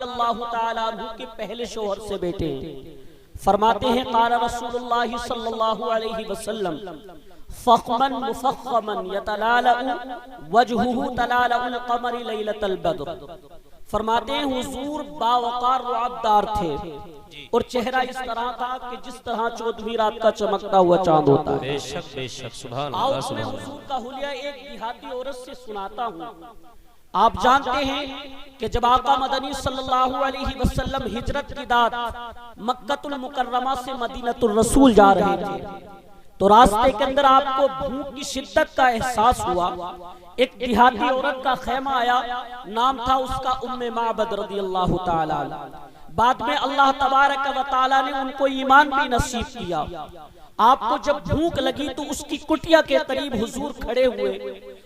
रदियल्लाहु ताला अन्हु के पहले शौहर से बेटे। फरमाते हैं क़ाला रसूलुल्लाह सल्लल्लाहु अलैहि वसल्लम फ़ख़मन मुफ़ख़मन यतलालउ वजहुहु तलालउल क़मरि लैलतल बद्र। फरमाते हैं हुजूर बावक़ार रुआबदार थे और चेहरा इस तरह था कि जिस तरह 14वीं रात का चमकता हुआ चांद होता है। बेशक बेशक सुभान अल्लाह। सुभान अल्लाह। हुजूर का हुलिया एक देहाती औरत से सुनाता हूँ। आप जानते हैं कि जब आका मदनी सल्लल्लाहु अलैहि वसल्लम हिजरत की दात मक्कतुल मुकर्रमा से मदीनतुर रसूल जा रहे थे तो रास्ते के अंदर आपको भूख की शिद्दत का एहसास हुआ। एक देहाती औरत का खेमा आया, नाम था उसका उम्मे माबद रदियल्लाहु ताला। बाद में अल्लाह तबारक व तआला ने उनको ईमान भी नसीब किया। आपको जब भूख लगी तो उसकी कुटिया के करीब हुजूर खड़े हुए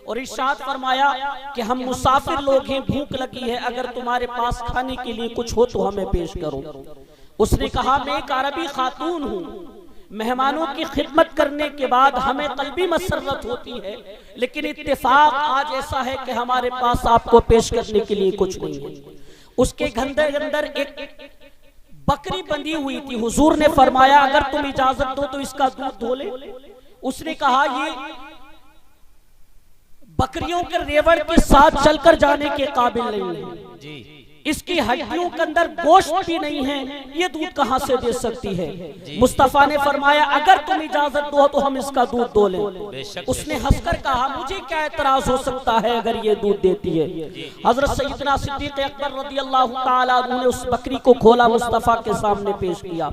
और इरशाद फरमाया कि हम मुसाफिर लोग हैं, भूख लगी है, अगर तुम्हारे पास खाने के लिए कुछ हो तो हमें पेश करो। उसने कहा मैं एक अरबी खातून हूँ, मेहमानों की खिदमत करने के बाद हमें कल्बी मसरत होती है, लेकिन इत्तेफाक आज ऐसा है कि हमारे पास आपको पेश करने के लिए कुछ नहीं है। उसके अंदर एक बकरी बंधी हुई थी। हुजूर ने फरमाया अगर तुम इजाजत दो तो इसका दूध धो ले। उसने कहा ये बकरियों के रेवड़ के साथ चलकर जाने के काबिल नहीं है जी। इसकी हड्डियों के अंदर गोश्त भी नहीं है, ये दूध कहां से दे सकती है। मुस्तफा ने फरमाया अगर तुम इजाजत दो तो हम इसका दूध दो लें। उसने हंसकर कहा मुझे क्या एतराज हो सकता है अगर ये दूध देती है। हजरत सैयदना सिद्दीक़ अकबर रदियल्लाहु ताला अन्हु ने उस बकरी को खोला, मुस्तफा के सामने पेश किया।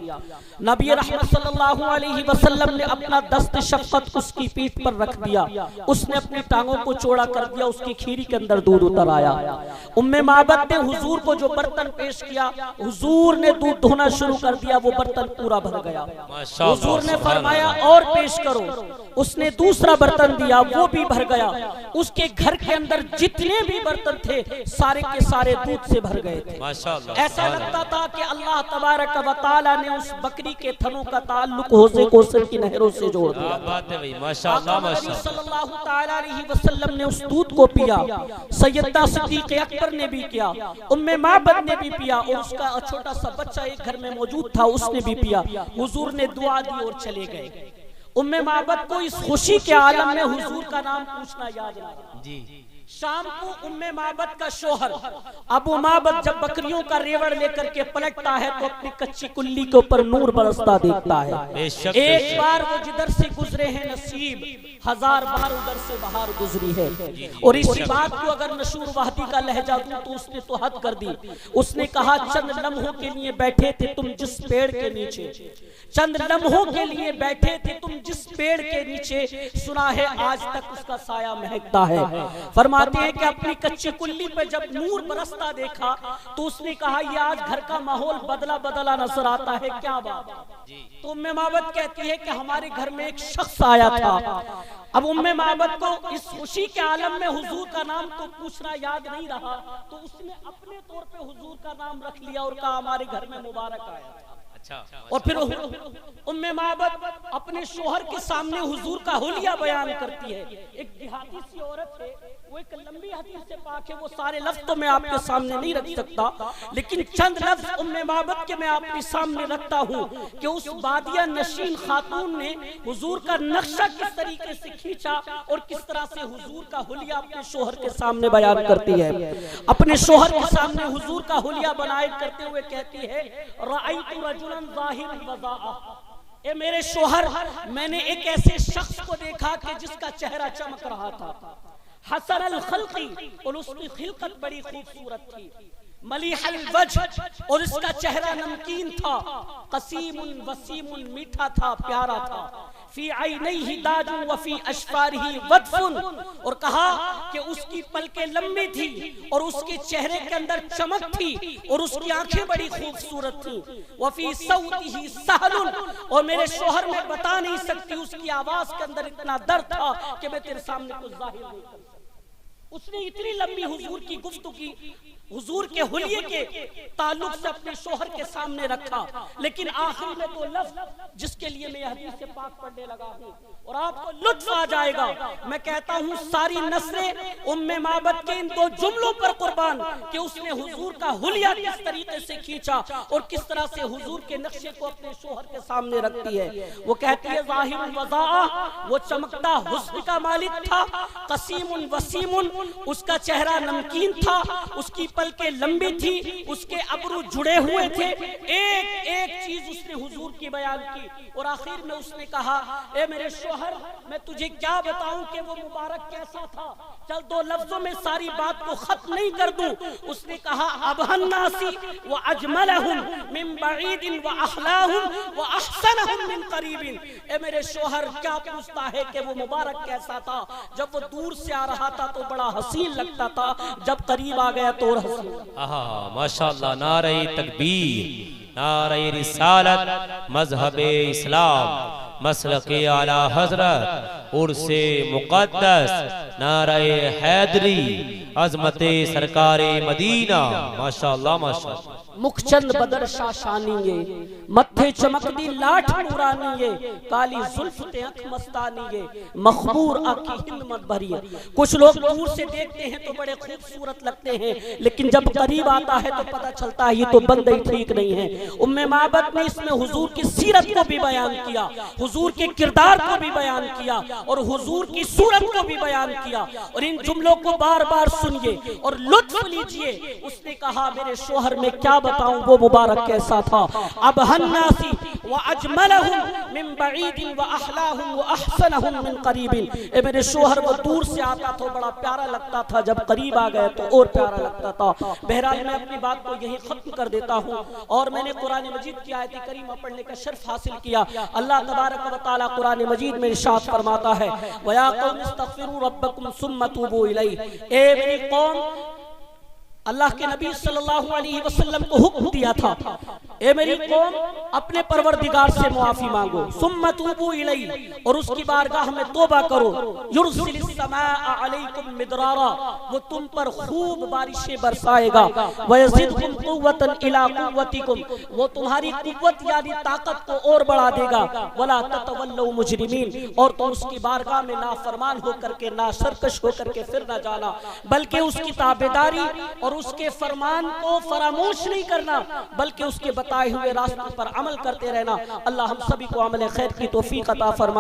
नबी रहमत सल्लल्लाहु अलैहि वसल्लम ने अपना दस्त शफ़क़त उसकी पीठ पर रख दिया। उसने अपनी टांगों को चौड़ा कर दिया, उसकी खीरी के अंदर दूध उतर आया। उम्मे माबद ने हुजूर को जो बर्तन पेश किया, हुजूर ने दूध धोना शुरू कर दिया, वो बर्तन पूरा भर गया। हुजूर ने फरमाया और पेश करो। उसने दूसरा बर्तन दिया, वो भी भर गया। उसके घर के अंदर जितने भी बर्तन थे सारे के सारे दूध से भर गए थे। ऐसा लगता था कि अल्लाह तबारक व तआला ने उस बकरी के थनों का ताल्लुक हौज़े कौसर की नहरों से जोड़ दिया। सल्लल्लाहु ताला अलैहि वसल्लम ने उस दूध को पिया, सैयदना सिद्दीक़ अकबर ने भी किया, उम्मे माबद ने भी पिया और उसका छोटा सा बच्चा एक घर में मौजूद था, उसने भी पिया। हुजूर ने दुआ दी और चले गए। उम्मे माबद को इस खुशी के आलम में हुजूर का नाम पूछना याद रहा जी। शाम को उम्मे माबद का शोहर अबू माबद जब बकरियों का रेवड़ लेकर के पलटता है तो अपनी कच्ची कुल्ली के ऊपर नूर बरसता देखता है। एक बार वो जिधर से गुजरे हैं नसीब, 1000 बार उधर से बाहर गुजरी है। और इसी बात को अगर नशूर वाहदी का लहजा दूं तो उसने तो हद कर दी। उसने कहा चंद लम्हों के लिए बैठे थे तुम जिस पेड़ के नीचे, चंद लम्हों के लिए बैठे थे तुम जिस पेड़ के नीचे, सुना है आज तक उसका साया महकता है। फरमाते हैं कि अपनी कच्ची कुल्ली पे जब नूर बरसता देखा तो उसने कहा ये आज घर का माहौल बदला बदला नजर आता है, क्या बात। तो उम्मे माबद कहती है कि हमारे घर में एक शख्स आया था। अब उम्मे माबद को इस खुशी के आलम में हुजूर का नाम तो पूछना याद नहीं रहा, तो उसने अपने तौर पे हुजूर का नाम रख लिया और कहा हमारे घर में मुबारक आया। और फिर उम्मे माबद अपने शोहर के सामने हुजूर का हुलिया बयान करती है। एक देहाती सी औरत है, वो एक लंबी हदीस से पाक है, वो सारे लफ्ज़ तो मैं आपके सामने नहीं रख सकता, लेकिन चंद लफ्ज़ उम्मे माबद के मैं आपके सामने रखता हूँ कि उस बादिया नशीन खातून ने हुजूर का नक्शा किस तरीके से खींचा और किस तरह से हुजूर का हुलिया अपने शोहर के सामने बयान करती है। अपने शोहर के सामने हुजूर का हुलिया बयान करते हुए कहती है रअयतु रजुलन ज़ाहिरन वज़ाअ, ए मेरे शोहर मैंने एक ऐसे शख्स को देखा कि जिसका चेहरा चमक रहा था, हसन अल खल्की, और उसकी खिलकत बड़ी खूबसूरत थी, मलीहल वजह, और इसका चेहरा नमकीन था, कसीमुन वसीमुन, मीठा था, प्यारा था, फी ऐनैहि दाजुन व फी अशफारिही वदफुन, और कहा कि उसकी पलकें लंबी थी और उसके चेहरे के अंदर चमक थी और उसकी आंखें बड़ी खूबसूरत थी, व फी सौतिही सहलुन, और मेरे शोहर में बता नहीं सकती उसकी आवाज के अंदर इतना दर्द था कि मैं तेरे सामने कुछ जाहिर नहीं कर सकता। उसने इतनी लंबी हुजूर की गुफ्तगू की, हुजूर के हुलिये के ताल्लुक से अपने शोहर के सामने रखा, लेकिन आखिर में तो लफ्ज जिसके लिए मैं हदीस से पाक पढ़ने लगा हूँ और आपको लुत्फ आ जाएगा। मैं कहता हूँ सारी नस्लें उम्मे माबद के इन दो जुमलों पर कुर्बान कि उसने हुजूर का हुलिया किस तरीके से खींचा और किस तरह से हुजूर के नक्शे को अपने शोहर के सामने रखती है। वो कहती है ज़ाहिरुल वज़ाआ, वो चमकता हुस्न का मालिक था, कसीमुन वसीमुन, उसका चेहरा नमकीन था, उसकी पलकें लंबी थी, उसके अब्रू जुड़े हुए थे। एक एक चीज उसने हुजूर की बयान की और आखिर में उसने कहा, ए मेरे शोहर, मैं तुझे क्या बताऊं कि वो मुबारक कैसा था। चल दो लफ्जों में सारी बात को खत्म नहीं कर दूं। उसने कहा अबहन्नासी व अजमलहुम मिन बईदिन व अहलाहुम व अहसनहुम मिन करीबिन। ए मेरे शोहर, क्या पूछता है कि वो मुबारक कैसा था। जब वो दूर से आ रहा था तो बड़ा हसीन लगता था, जब करीब आ गया तो और हसीन। आहा माशाअल्लाह, नारे तकबीर, नारे रिसालत, मजहबे इस्लाम, मसलके आला हजरत, उर्से मुक़द्दस, नारे हैदरी, अजमते सरकारे मदीना। माशाअल्लाह माशाअल्लाह। मुखचंद बदर शाशानीये, मत्थे चमकदी लाठ नूरानीये, काली जुल्फ ते अख मस्तानीये, मखबूर आखी हिंद मत भरिए। कुछ लोग दूर से देखते हैं तो बड़े खूबसूरत लगते हैं, लेकिन जब करीब आता है तो पता चलता है ये तो बंदे ही ठीक नहीं है। उम्मे माबद ने इसमें हुजूर की सीरत को भी बयान किया, हुजूर के किरदार को भी बयान किया और हुजूर की सूरत को भी बयान किया। और इन जुमलों को बार बार सुनिए और लुत्फ लीजिए। उसने कहा मेरे शोहर में क्या बताऊं वो मुबारक कैसा था। अब हन्नासी व अजमलहुम मिन बईदिन व अहलाहुम व अहसनहुम मिन करीबिन। ए मेरे शोहर वो दूर से आता तो बड़ा प्यारा लगता था, जब करीब आ गए तो और प्यारा लगता था। बहरहाल मैं अपनी बात को यही खत्म कर देता हूँ और मैंने कुरान मजीद की आयत करीमा पढ़ने का शर्फ हासिल किया। अल्लाह तबारक व तआला कुरान मजीद में इरशाद फरमाता है, वया कौम इस्तगफिरू रब्बकुम सुम्मा तूबू इलैहि। ए मेरी कौम, अल्लाह के नबी सल्लल्लाहु अलैहि वसल्लम को हुक्म दिया था, ए मेरी कौम अपने परवरदिगार से मुआफी मांगो, सुम्मा तूबू इलैहि, और उसकी बारगाह में तौबा करो। युरसिलिस समाअ अलैकुम मिदरारा, वो तुम पर खूब बारिशें बरसाएगा। व यज़िदकुम कुव्वतन इला कुव्वतिकुम, वो तुम्हारी कुव्वत यानी ताकत को और बढ़ा देगा। वला ततवल्लु मुजरिमीन, और तुम उसकी बारगाह में नाफरमान होकर के, नासरकश होकर के फिर न जाना, बल्कि उसकी ताबेदारी और उसके फरमान को फरामोश नहीं करना, बल्कि उसके बताए हुए रास्ते पर अमल करते रहना। अल्लाह हम सभी को अमल खैर की तौफीक अता फरमाए।